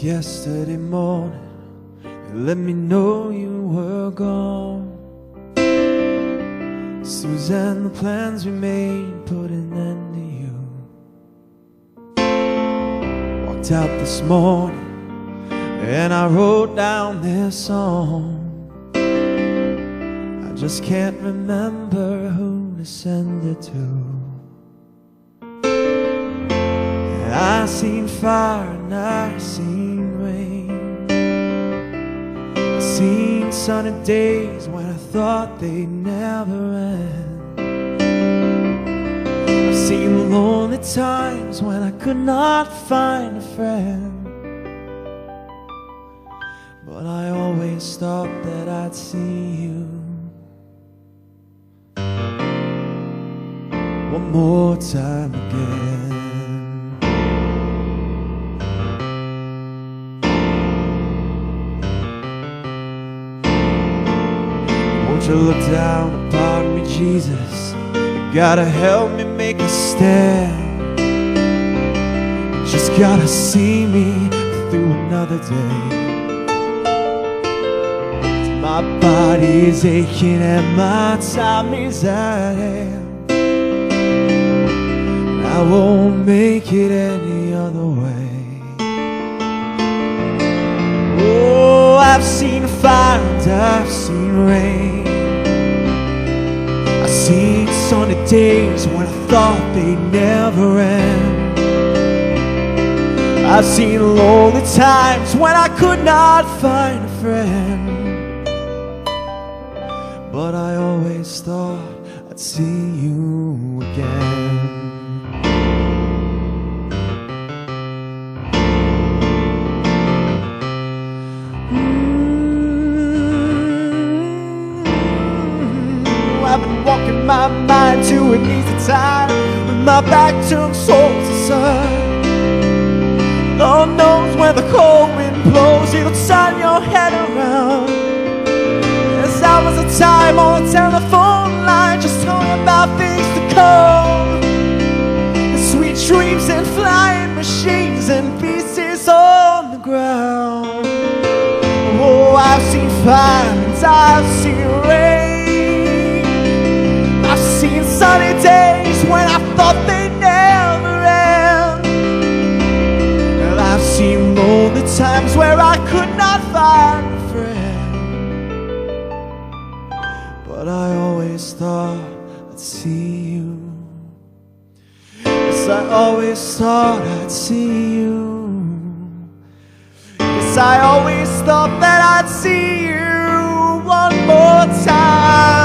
Yesterday morning, you let me know you were gone. Susan, the plans we made put an end to you. Walked out this morning and I wrote down this song. I just can't remember who to send it to. I seen fire and I seen rain. I seen sunny days when I thought they'd never end. I've seen lonely times when I could not find a friend. But I always thought that I'd see you one more time again. Won't you look down upon me, Jesus? You gotta help me make a stand. You just gotta see me through another day. My body's aching and my time is at hand. I won't make it any other way. Oh, I've seen fire and I've seen rain. I've seen sunny days when I thought they'd never end. I've seen lonely times when I could not find a friend. But I always thought I'd see you again. I've been walking my mind to an easy time with my back turned towards the sun. Lord knows when the cold wind blows, it'll turn your head around. There's hours of time on the telephone line just talking about things to come, and sweet dreams and flying machines and pieces on the ground. Oh, I've seen fire and I've seen rain. I've seen sunny days when I thought they'd never end. And I've seen lonely times where I could not find a friend. But I always thought I'd see you. Yes, I always thought I'd see you. Yes, I always thought that I'd see you one more time.